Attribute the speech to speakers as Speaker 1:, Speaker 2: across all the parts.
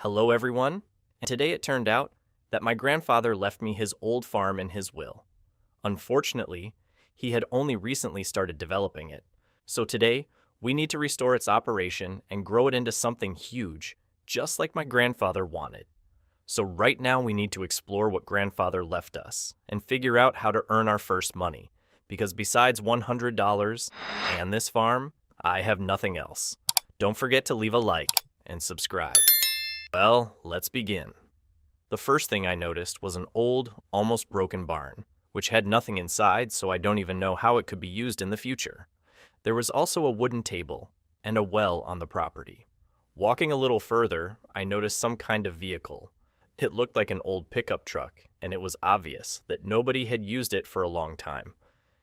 Speaker 1: Hello, everyone. And today it turned out that my grandfather left me his old farm in his will. Unfortunately, he had only recently started developing it. So today, we need to restore its operation and grow it into something huge, just like my grandfather wanted. So right now we need to explore what grandfather left us and figure out how to earn our first money. Because besides $100 and this farm, I have nothing else. Don't forget to leave a like and subscribe. Well, let's begin. The first thing I noticed was an old, almost broken barn, which had nothing inside, so I don't even know how it could be used in the future. There was also a wooden table and a well on the property. Walking a little further, I noticed some kind of vehicle. It looked like an old pickup truck, and it was obvious that nobody had used it for a long time.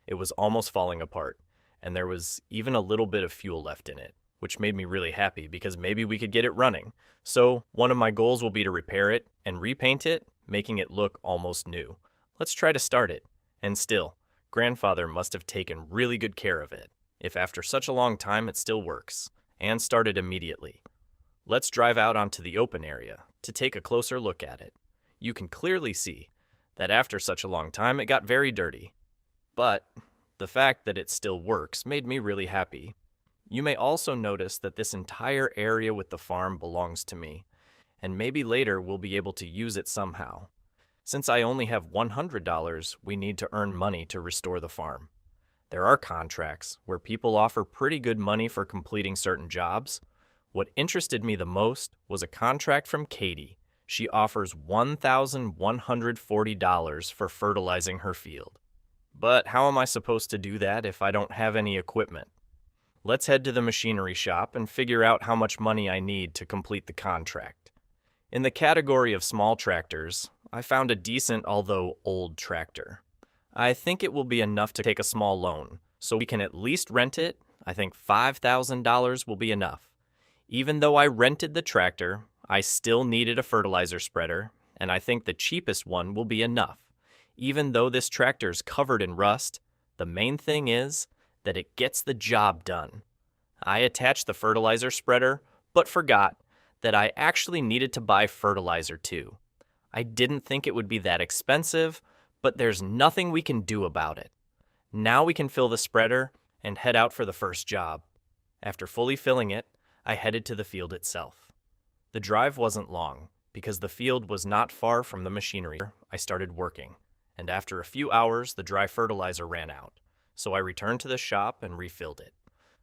Speaker 1: It was almost falling apart, and there was even a little bit of fuel left in it, which made me really happy because maybe we could get it running. So one of my goals will be to repair it and repaint it, making it look almost new. Let's try to start it. And still, grandfather must have taken really good care of it, if after such a long time it still works, and started immediately. Let's drive out onto the open area to take a closer look at it. You can clearly see that after such a long time it got very dirty. But the fact that it still works made me really happy. You may also notice that this entire area with the farm belongs to me, and maybe later we'll be able to use it somehow. Since I only have $100, we need to earn money to restore the farm. There are contracts where people offer pretty good money for completing certain jobs. What interested me the most was a contract from Katie. She offers $1,140 for fertilizing her field. But how am I supposed to do that if I don't have any equipment? Let's head to the machinery shop and figure out how much money I need to complete the contract. In the category of small tractors, I found a decent, although old tractor. I think it will be enough to take a small loan, so we can at least rent it. I think $5,000 will be enough. Even though I rented the tractor, I still needed a fertilizer spreader, and I think the cheapest one will be enough. Even though this tractor's covered in rust, the main thing is that it gets the job done. I attached the fertilizer spreader, but forgot that I actually needed to buy fertilizer too. I didn't think it would be that expensive, but there's nothing we can do about it. Now we can fill the spreader and head out for the first job. After fully filling it, I headed to the field itself. The drive wasn't long, because the field was not far from the machinery. I started working, and after a few hours the dry fertilizer ran out. So I returned to the shop and refilled it.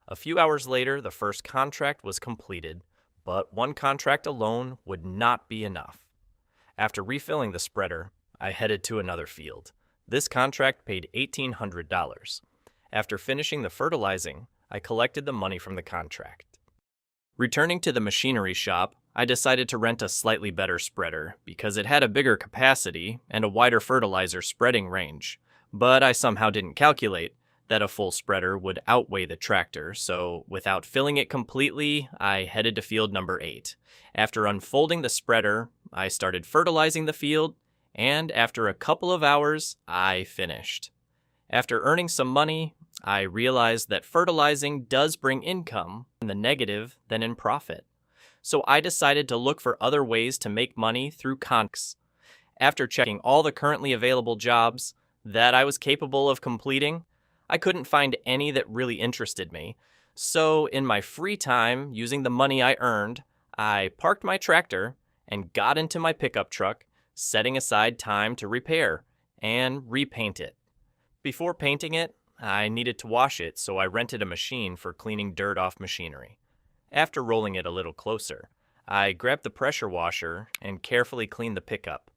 Speaker 1: A few hours later, the first contract was completed, but one contract alone would not be enough. After refilling the spreader, I headed to another field. This contract paid $1,800. After finishing the fertilizing, I collected the money from the contract. Returning to the machinery shop, I decided to rent a slightly better spreader because it had a bigger capacity and a wider fertilizer spreading range. But I somehow didn't calculate that a full spreader would outweigh the tractor, so without filling it completely, I headed to field number 8. After unfolding the spreader, I started fertilizing the field, and after a couple of hours, I finished. After earning some money, I realized that fertilizing does bring income in the negative than in profit. So I decided to look for other ways to make money through contracts. After checking all the currently available jobs that I was capable of completing, I couldn't find any that really interested me. So in my free time, using the money I earned, I parked my tractor and got into my pickup truck, setting aside time to repair and repaint it. Before painting it, I needed to wash it, so I rented a machine for cleaning dirt off machinery. After rolling it a little closer, I grabbed the pressure washer and carefully cleaned the pickup.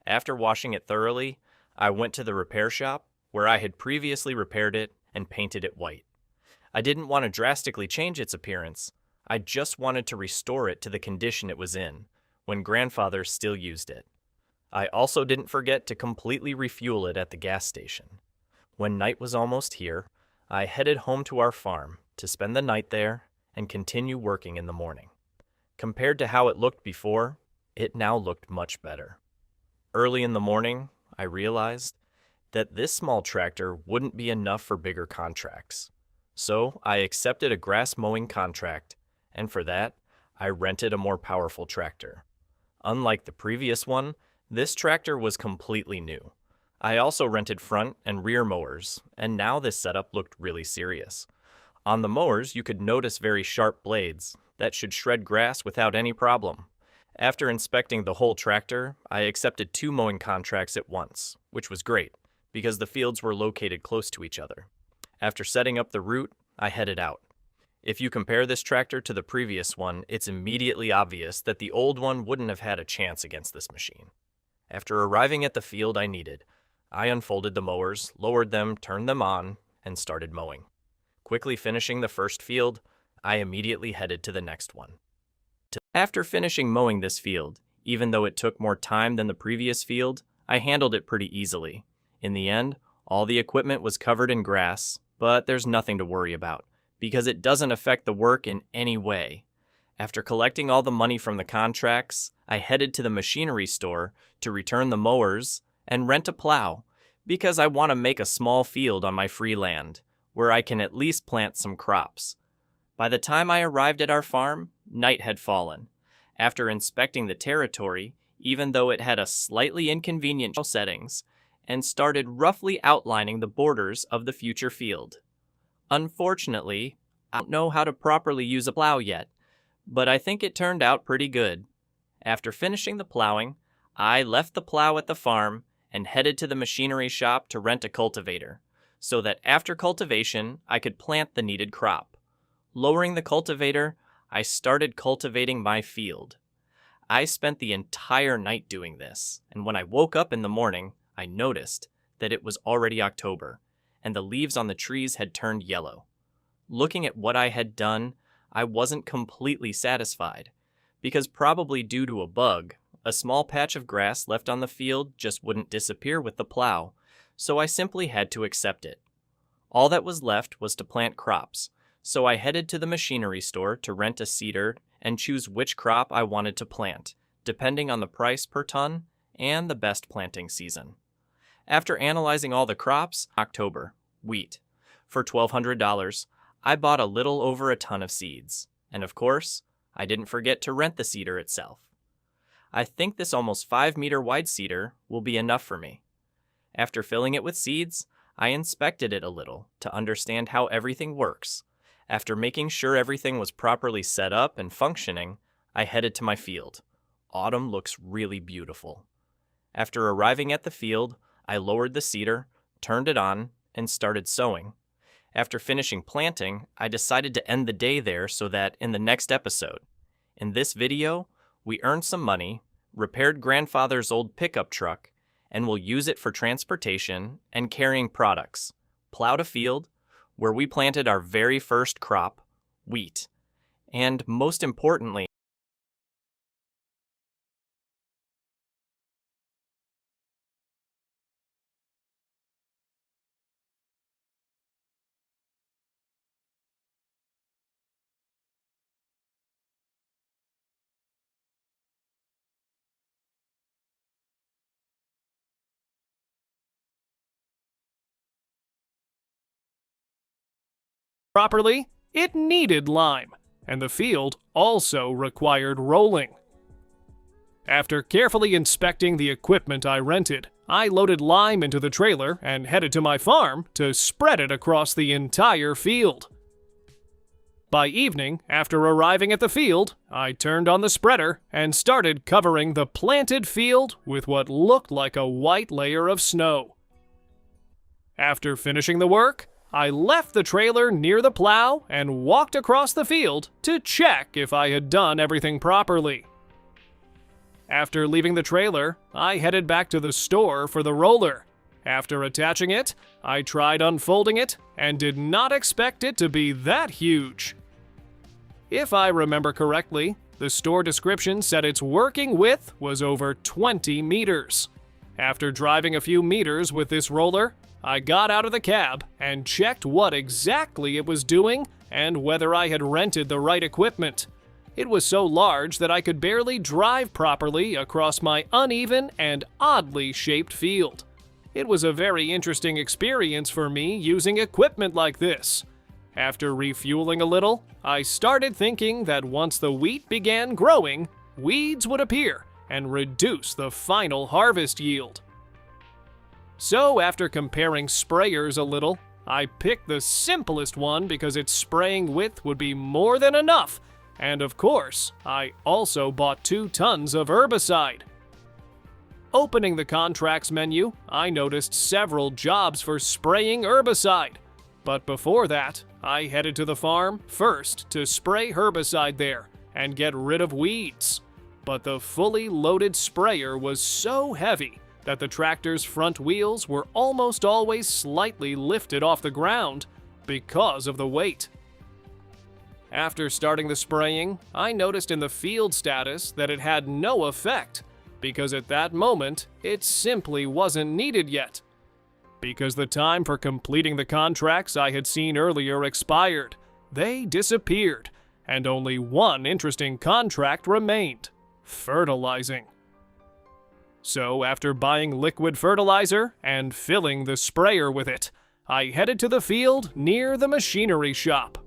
Speaker 1: After washing it thoroughly, I went to the repair shop where I had previously repaired it and painted it white. I didn't want to drastically change its appearance. I just wanted to restore it to the condition it was in when grandfather still used it. I also didn't forget to completely refuel it at the gas station. When night was almost here, I headed home to our farm to spend the night there and continue working in the morning. Compared to how it looked before, it now looked much better. Early in the morning, I realized that this small tractor wouldn't be enough for bigger contracts. So I accepted a grass mowing contract, and for that, I rented a more powerful tractor. Unlike the previous one, this tractor was completely new. I also rented front and rear mowers, and now this setup looked really serious. On the mowers, you could notice very sharp blades that should shred grass without any problem. After inspecting the whole tractor, I accepted 2 mowing contracts at once, which was great, because the fields were located close to each other. After setting up the route, I headed out. If you compare this tractor to the previous one, it's immediately obvious that the old one wouldn't have had a chance against this machine. After arriving at the field I needed, I unfolded the mowers, lowered them, turned them on, and started mowing. Quickly finishing the first field, I immediately headed to the next one. After finishing mowing this field, even though it took more time than the previous field, I handled it pretty easily. In the end, all the equipment was covered in grass, but there's nothing to worry about, because it doesn't affect the work in any way. After collecting all the money from the contracts, I headed to the machinery store to return the mowers and rent a plow, because I want to make a small field on my free land, where I can at least plant some crops. By the time I arrived at our farm, night had fallen. After inspecting the territory, even though it had a slightly inconvenient settings, and started roughly outlining the borders of the future field. Unfortunately, I don't know how to properly use a plow yet, but I think it turned out pretty good. After finishing the plowing, I left the plow at the farm and headed to the machinery shop to rent a cultivator, so that after cultivation, I could plant the needed crop. Lowering the cultivator, I started cultivating my field. I spent the entire night doing this, and when I woke up in the morning, I noticed that it was already October, and the leaves on the trees had turned yellow. Looking at what I had done, I wasn't completely satisfied, because probably due to a bug, a small patch of grass left on the field just wouldn't disappear with the plow, so I simply had to accept it. All that was left was to plant crops, so I headed to the machinery store to rent a seeder and choose which crop I wanted to plant, depending on the price per ton and the best planting season. After analyzing all the crops, October, wheat. For $1,200, I bought a little over a ton of seeds, and of course, I didn't forget to rent the seeder itself. I think this almost 5-meter wide seeder will be enough for me. After filling it with seeds, I inspected it a little to understand how everything works. After making sure everything was properly set up and functioning, I headed to my field. Autumn looks really beautiful. After arriving at the field, I lowered the seeder, turned it on, and started sowing. After finishing planting, I decided to end the day there so that in the next episode. In this video, we earned some money, repaired grandfather's old pickup truck, and will use it for transportation and carrying products, plowed a field, where we planted our very first crop, wheat, and most importantly,
Speaker 2: properly, it needed lime, and the field also required rolling. After carefully inspecting the equipment I rented, I loaded lime into the trailer and headed to my farm to spread it across the entire field. By evening, after arriving at the field, I turned on the spreader and started covering the planted field with what looked like a white layer of snow. After finishing the work, I left the trailer near the plow and walked across the field to check if I had done everything properly. After leaving the trailer, I headed back to the store for the roller. After attaching it, I tried unfolding it and did not expect it to be that huge. If I remember correctly, the store description said its working width was over 20 meters. After driving a few meters with this roller, I got out of the cab and checked what exactly it was doing and whether I had rented the right equipment. It was so large that I could barely drive properly across my uneven and oddly shaped field. It was a very interesting experience for me using equipment like this. After refueling a little, I started thinking that once the wheat began growing, weeds would appear, and reduce the final harvest yield. So after comparing sprayers a little, I picked the simplest one because its spraying width would be more than enough, and of course, I also bought 2 tons of herbicide. Opening the contracts menu, I noticed several jobs for spraying herbicide. But before that, I headed to the farm first to spray herbicide there and get rid of weeds. But the fully loaded sprayer was so heavy that the tractor's front wheels were almost always slightly lifted off the ground because of the weight. After starting the spraying, I noticed in the field status that it had no effect, because at that moment, it simply wasn't needed yet. Because the time for completing the contracts I had seen earlier expired, they disappeared, and only one interesting contract remained: fertilizing. So after buying liquid fertilizer and filling the sprayer with it, I headed to the field near the machinery shop.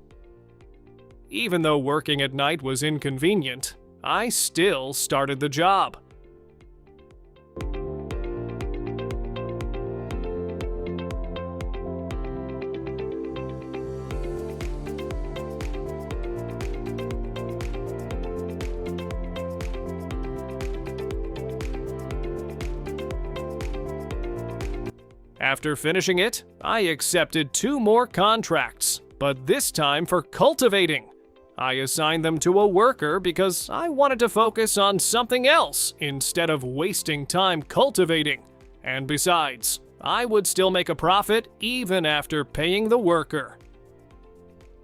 Speaker 2: Even though working at night was inconvenient, I still started the job. After finishing it, I accepted 2 more contracts, but this time for cultivating. I assigned them to a worker because I wanted to focus on something else instead of wasting time cultivating. And besides, I would still make a profit even after paying the worker.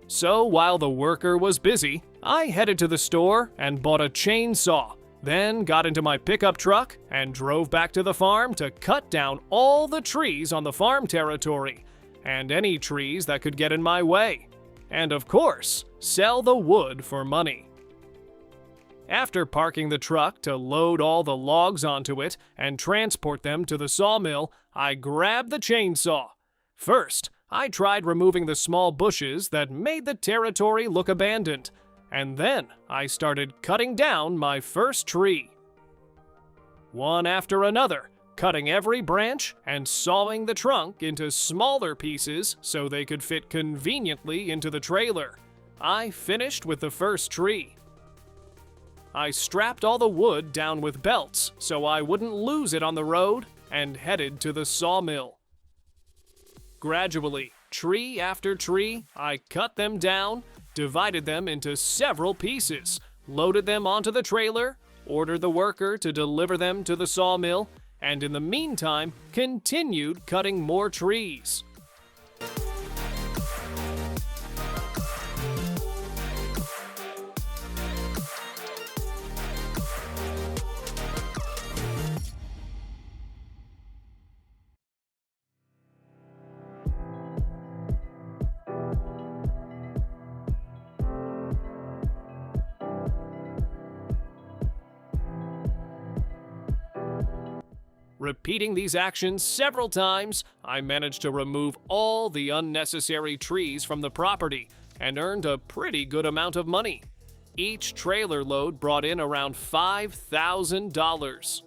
Speaker 2: So while the worker was busy, I headed to the store and bought a chainsaw, then got into my pickup truck and drove back to the farm to cut down all the trees on the farm territory and any trees that could get in my way. And of course, sell the wood for money. After parking the truck to load all the logs onto it and transport them to the sawmill, I grabbed the chainsaw. First, I tried removing the small bushes that made the territory look abandoned, and then I started cutting down my first tree. One after another, cutting every branch and sawing the trunk into smaller pieces so they could fit conveniently into the trailer. I finished with the first tree. I strapped all the wood down with belts so I wouldn't lose it on the road and headed to the sawmill. Gradually, tree after tree, I cut them down, divided them into several pieces, loaded them onto the trailer, ordered the worker to deliver them to the sawmill, and in the meantime, continued cutting more trees. Repeating these actions several times, I managed to remove all the unnecessary trees from the property and earned a pretty good amount of money. Each trailer load brought in around $5,000.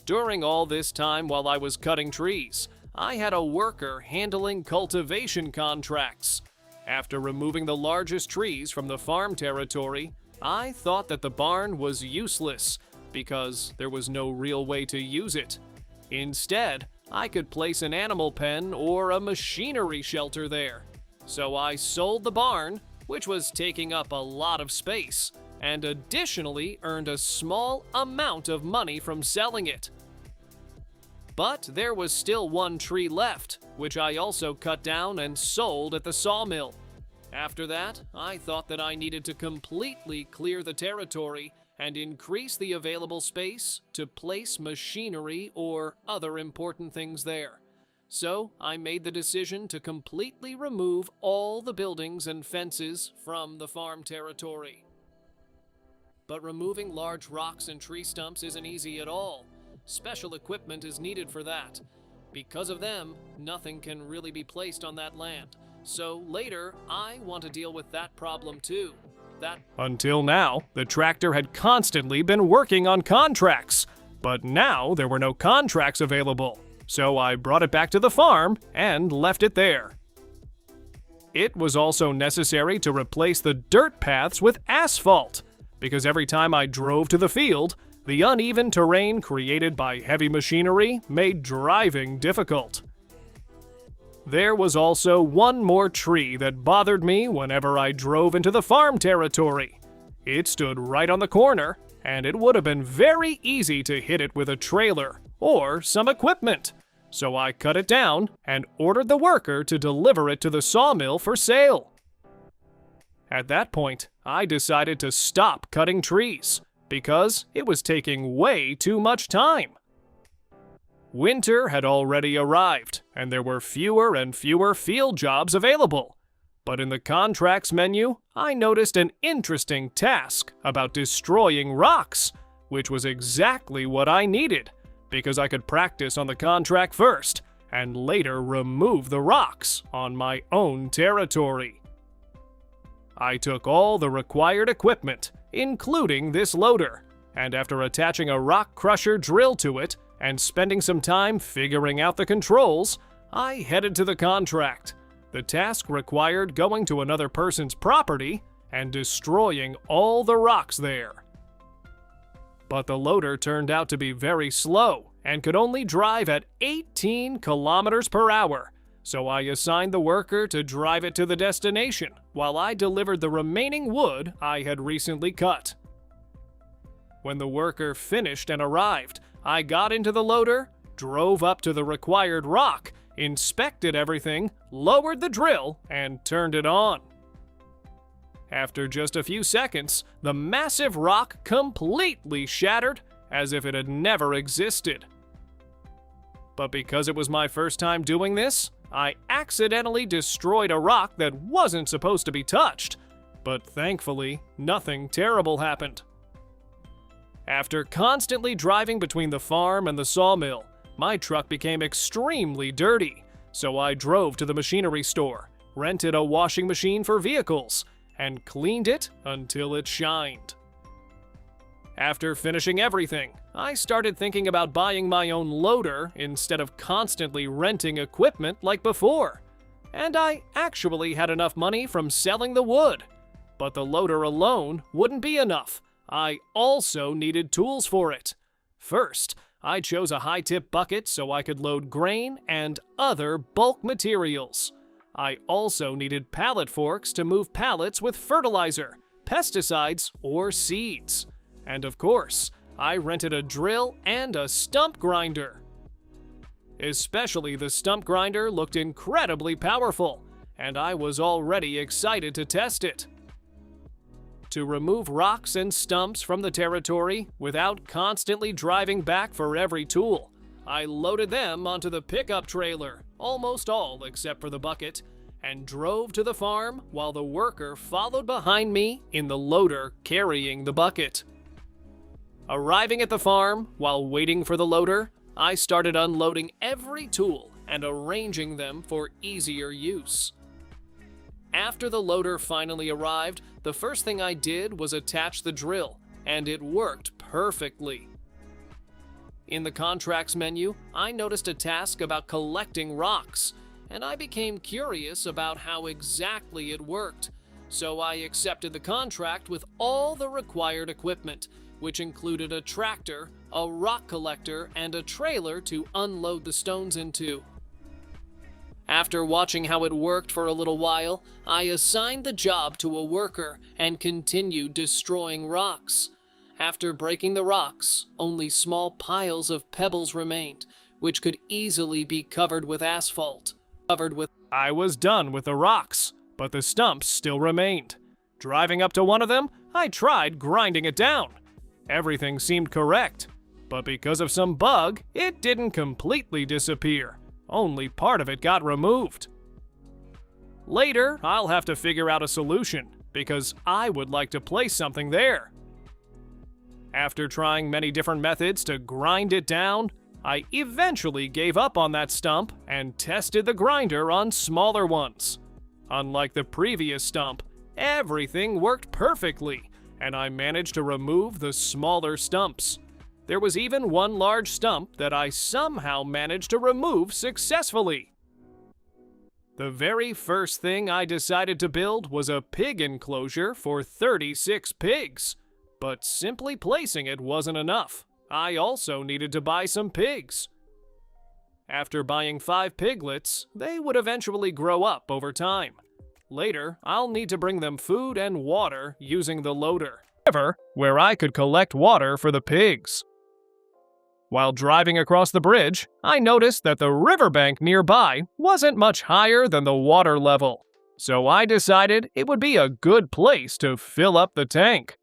Speaker 2: During all this time while I was cutting trees, I had a worker handling cultivation contracts. After removing the largest trees from the farm territory, I thought that the barn was useless because there was no real way to use it. Instead, I could place an animal pen or a machinery shelter there. So I sold the barn, which was taking up a lot of space, and additionally earned a small amount of money from selling it. But there was still one tree left, which I also cut down and sold at the sawmill. After that, I thought that I needed to completely clear the territory and increase the available space to place machinery or other important things there. So I made the decision to completely remove all the buildings and fences from the farm territory. But removing large rocks and tree stumps isn't easy at all. Special equipment is needed for that. Because of them, nothing can really be placed on that land. So later, I want to deal with that problem too. Until now, the tractor had constantly been working on contracts, but now there were no contracts available, so I brought it back to the farm and left it there. It was also necessary to replace the dirt paths with asphalt, because every time I drove to the field, the uneven terrain created by heavy machinery made driving difficult. There was also one more tree that bothered me whenever I drove into the farm territory. It stood right on the corner, and it would have been very easy to hit it with a trailer or some equipment. So I cut it down and ordered the worker to deliver it to the sawmill for sale. At that point, I decided to stop cutting trees because it was taking way too much time. Winter had already arrived, and there were fewer and fewer field jobs available. But in the contracts menu, I noticed an interesting task about destroying rocks, which was exactly what I needed, because I could practice on the contract first, and later remove the rocks on my own territory. I took all the required equipment, including this loader, and after attaching a rock crusher drill to it and spending some time figuring out the controls, I headed to the contract. The task required going to another person's property and destroying all the rocks there. But the loader turned out to be very slow and could only drive at 18 kilometers per hour, so I assigned the worker to drive it to the destination while I delivered the remaining wood I had recently cut. When the worker finished and arrived, I got into the loader, drove up to the required rock, inspected everything, lowered the drill, and turned it on. After just a few seconds, the massive rock completely shattered as if it had never existed. But because it was my first time doing this, I accidentally destroyed a rock that wasn't supposed to be touched, but thankfully, nothing terrible happened. After constantly driving between the farm and the sawmill, my truck became extremely dirty, so I drove to the machinery store, rented a washing machine for vehicles, and cleaned it until it shined. After finishing everything, I started thinking about buying my own loader instead of constantly renting equipment like before. And I actually had enough money from selling the wood. But the loader alone wouldn't be enough. I also needed tools for it. First, I chose a high-tip bucket so I could load grain and other bulk materials. I also needed pallet forks to move pallets with fertilizer, pesticides, or seeds. And of course, I rented a drill and a stump grinder. Especially the stump grinder looked incredibly powerful, and I was already excited to test it. To remove rocks and stumps from the territory without constantly driving back for every tool, I loaded them onto the pickup trailer, almost all except for the bucket, and drove to the farm while the worker followed behind me in the loader carrying the bucket. Arriving at the farm while waiting for the loader, I started unloading every tool and arranging them for easier use. After the loader finally arrived, the first thing I did was attach the drill, and it worked perfectly. In the contracts menu, I noticed a task about collecting rocks, and I became curious about how exactly it worked, so I accepted the contract with all the required equipment, which included a tractor, a rock collector, and a trailer to unload the stones into. After watching how it worked for a little while, I assigned the job to a worker and continued destroying rocks. After breaking the rocks, only small piles of pebbles remained, which could easily be covered with asphalt. I was done with the rocks, but the stumps still remained. Driving up to one of them, I tried grinding it down. Everything seemed correct, but because of some bug, it didn't completely disappear. Only part of it got removed. Later, I'll have to figure out a solution, because I would like to place something there. After trying many different methods to grind it down, I eventually gave up on that stump and tested the grinder on smaller ones. Unlike the previous stump, Everything worked perfectly, and I managed to remove the smaller stumps. There was even one large stump that I somehow managed to remove successfully. The very first thing I decided to build was a pig enclosure for 36 pigs. But simply placing it wasn't enough. I also needed to buy some pigs. After buying 5 piglets, they would eventually grow up over time. Later, I'll need to bring them food and water using the loader, where I could collect water for the pigs. While driving across the bridge, I noticed that the riverbank nearby wasn't much higher than the water level, so I decided it would be a good place to fill up the tank.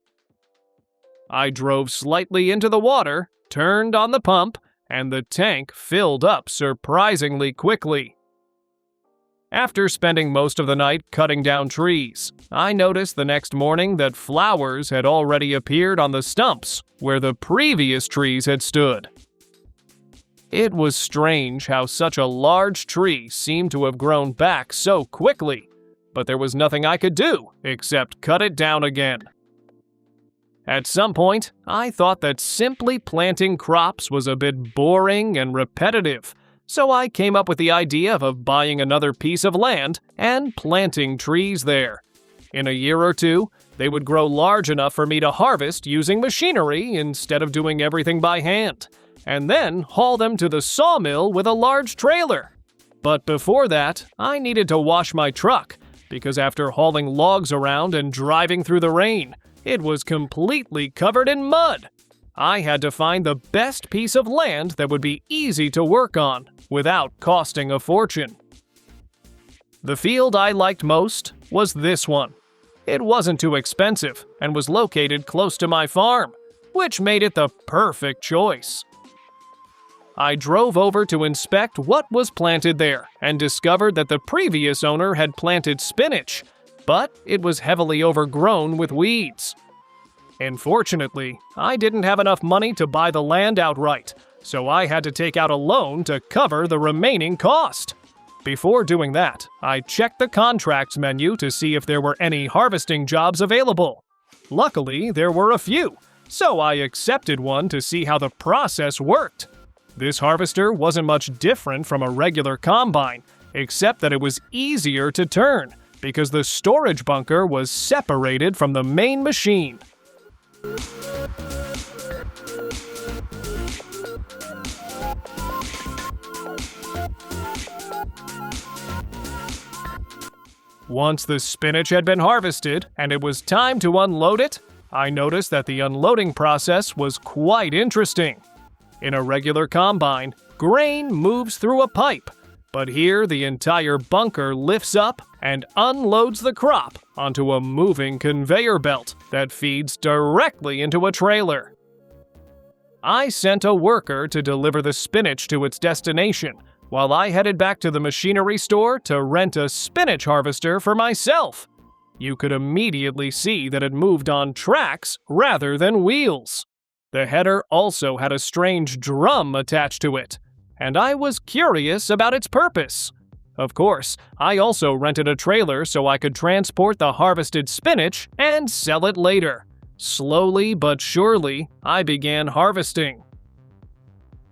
Speaker 2: I drove slightly into the water, turned on the pump, and the tank filled up surprisingly quickly. After spending most of the night cutting down trees, I noticed the next morning that flowers had already appeared on the stumps where the previous trees had stood. It was strange how such a large tree seemed to have grown back so quickly, but there was nothing I could do except cut it down again. At some point, I thought that simply planting crops was a bit boring and repetitive, so I came up with the idea of buying another piece of land and planting trees there. In a year or two, they would grow large enough for me to harvest using machinery instead of doing everything by hand, and then haul them to the sawmill with a large trailer. But before that, I needed to wash my truck, because after hauling logs around and driving through the rain, it was completely covered in mud. I had to find the best piece of land that would be easy to work on without costing a fortune. The field I liked most was this one. It wasn't too expensive and was located close to my farm, which made it the perfect choice. I drove over to inspect what was planted there and discovered that the previous owner had planted spinach, but it was heavily overgrown with weeds. Unfortunately, I didn't have enough money to buy the land outright, so I had to take out a loan to cover the remaining cost. Before doing that, I checked the contracts menu to see if there were any harvesting jobs available. Luckily, there were a few, so I accepted one to see how the process worked. This harvester wasn't much different from a regular combine, except that it was easier to turn, because the storage bunker was separated from the main machine. Once the spinach had been harvested and it was time to unload it, I noticed that the unloading process was quite interesting. In a regular combine, grain moves through a pipe, but here the entire bunker lifts up and unloads the crop onto a moving conveyor belt that feeds directly into a trailer. I sent a worker to deliver the spinach to its destination, while I headed back to the machinery store to rent a spinach harvester for myself. You could immediately see that it moved on tracks rather than wheels. The header also had a strange drum attached to it, and I was curious about its purpose. Of course, I also rented a trailer so I could transport the harvested spinach and sell it later. Slowly but surely, I began harvesting.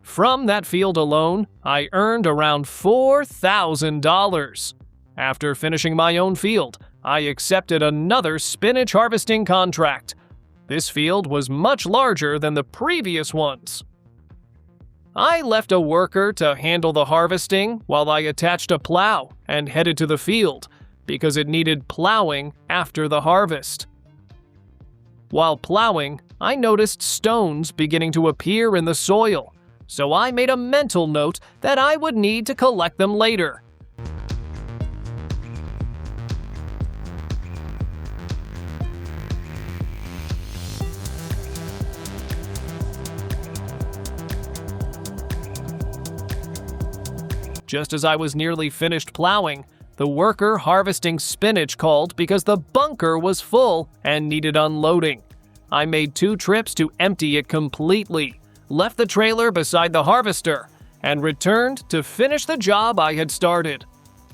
Speaker 2: From that field alone, I earned around $4,000. After finishing my own field, I accepted another spinach harvesting contract. This field was much larger than the previous ones. I left a worker to handle the harvesting while I attached a plow and headed to the field because it needed plowing after the harvest. While plowing, I noticed stones beginning to appear in the soil, so I made a mental note that I would need to collect them later. Just as I was nearly finished plowing, the worker harvesting spinach called because the bunker was full and needed unloading. I made 2 trips to empty it completely, left the trailer beside the harvester, and returned to finish the job I had started.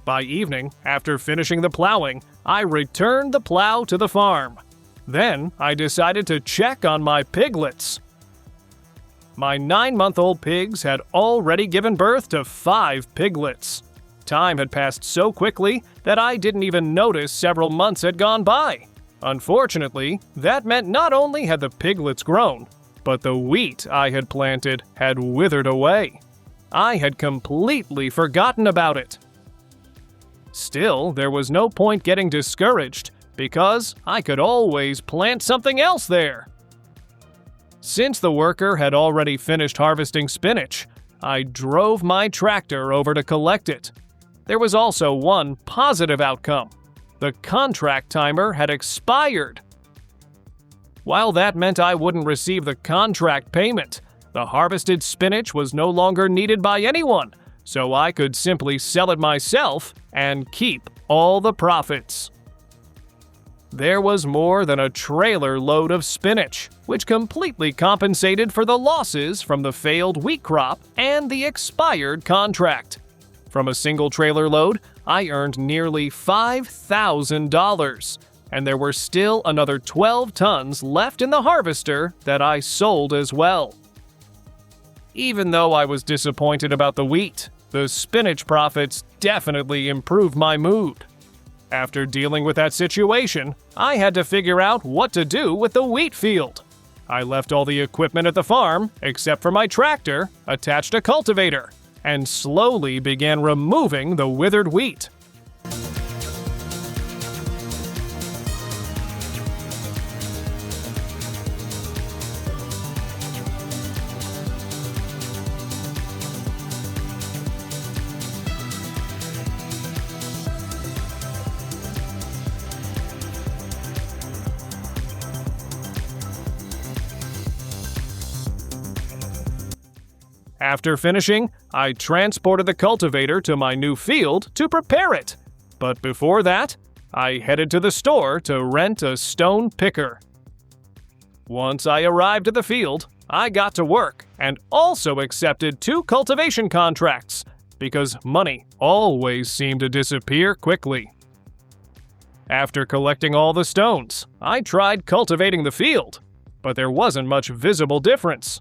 Speaker 2: By evening, after finishing the plowing, I returned the plow to the farm. Then I decided to check on my piglets. My 9-month-old pigs had already given birth to 5 piglets. Time had passed so quickly that I didn't even notice several months had gone by. Unfortunately, that meant not only had the piglets grown, but the wheat I had planted had withered away. I had completely forgotten about it. Still, there was no point getting discouraged, because I could always plant something else there. Since the worker had already finished harvesting spinach, I drove my tractor over to collect it. There was also one positive outcome. The contract timer had expired. While that meant I wouldn't receive the contract payment, the harvested spinach was no longer needed by anyone, so I could simply sell it myself and keep all the profits. There was more than a trailer load of spinach, which completely compensated for the losses from the failed wheat crop and the expired contract. From a single trailer load, I earned nearly $5,000, and there were still another 12 tons left in the harvester that I sold as well. Even though I was disappointed about the wheat, the spinach profits definitely improved my mood. After dealing with that situation, I had to figure out what to do with the wheat field. I left all the equipment at the farm, except for my tractor, attached a cultivator, and slowly began removing the withered wheat. After finishing, I transported the cultivator to my new field to prepare it. But before that, I headed to the store to rent a stone picker. Once I arrived at the field, I got to work and also accepted 2 cultivation contracts, because money always seemed to disappear quickly. After collecting all the stones, I tried cultivating the field, but there wasn't much visible difference.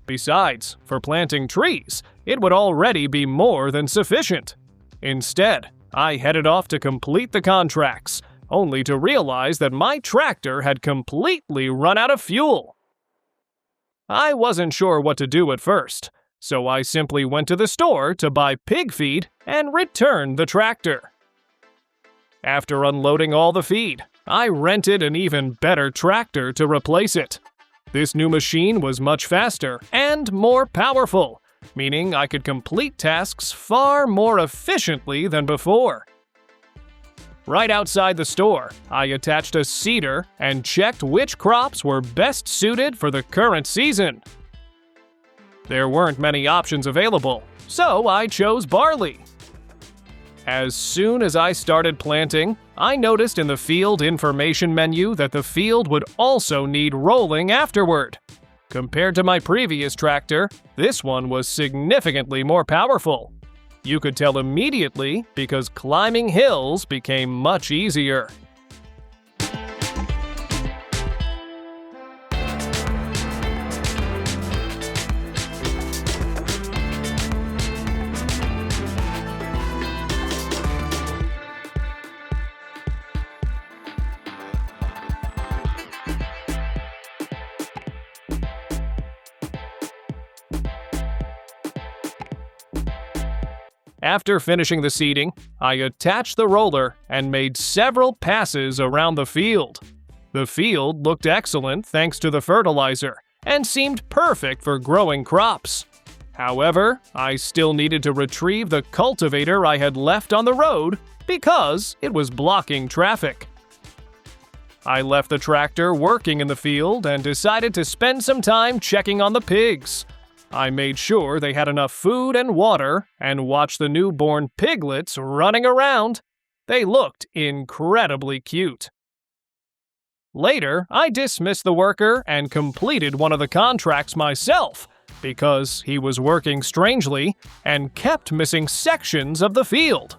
Speaker 2: Besides, for planting trees, it would already be more than sufficient. Instead, I headed off to complete the contracts, only to realize that my tractor had completely run out of fuel. I wasn't sure what to do at first, so I simply went to the store to buy pig feed and returned the tractor. After unloading all the feed, I rented an even better tractor to replace it. This new machine was much faster and more powerful, meaning I could complete tasks far more efficiently than before. Right outside the store, I attached a seeder and checked which crops were best suited for the current season. There weren't many options available, so I chose barley. As soon as I started planting, I noticed in the field information menu that the field would also need rolling afterward. Compared to my previous tractor, this one was significantly more powerful. You could tell immediately because climbing hills became much easier. After finishing the seeding, I attached the roller and made several passes around the field. The field looked excellent thanks to the fertilizer and seemed perfect for growing crops. However, I still needed to retrieve the cultivator I had left on the road because it was blocking traffic. I left the tractor working in the field and decided to spend some time checking on the pigs. I made sure they had enough food and water and watched the newborn piglets running around. They looked incredibly cute. Later, I dismissed the worker and completed one of the contracts myself because he was working strangely and kept missing sections of the field.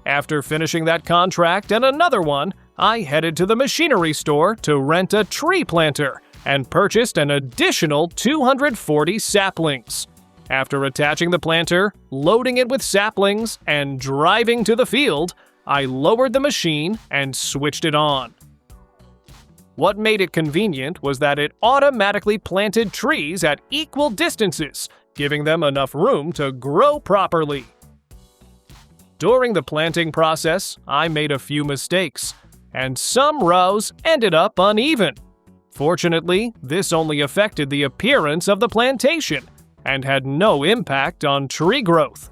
Speaker 2: After finishing that contract and another one, I headed to the machinery store to rent a tree planter and purchased an additional 240 saplings. After attaching the planter, loading it with saplings, and driving to the field, I lowered the machine and switched it on. What made it convenient was that it automatically planted trees at equal distances, giving them enough room to grow properly. During the planting process, I made a few mistakes, and some rows ended up uneven. Fortunately, this only affected the appearance of the plantation and had no impact on tree growth.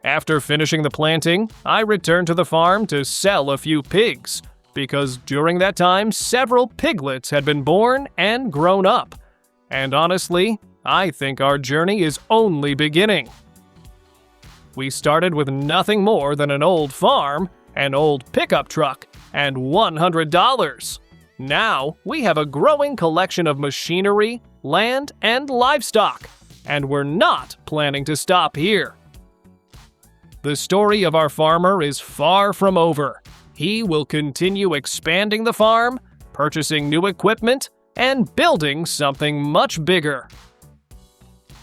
Speaker 2: After finishing the planting, I returned to the farm to sell a few pigs, because during that time several piglets had been born and grown up. And honestly, I think our journey is only beginning. We started with nothing more than an old farm, an old pickup truck, and $100. Now, we have a growing collection of machinery, land, and livestock, and we're not planning to stop here. The story of our farmer is far from over. He will continue expanding the farm, purchasing new equipment, and building something much bigger.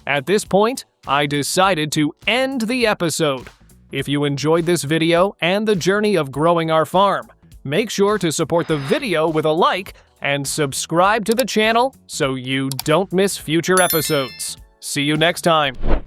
Speaker 2: At this point, I decided to end the episode. If you enjoyed this video and the journey of growing our farm, make sure to support the video with a like and subscribe to the channel so you don't miss future episodes. See you next time.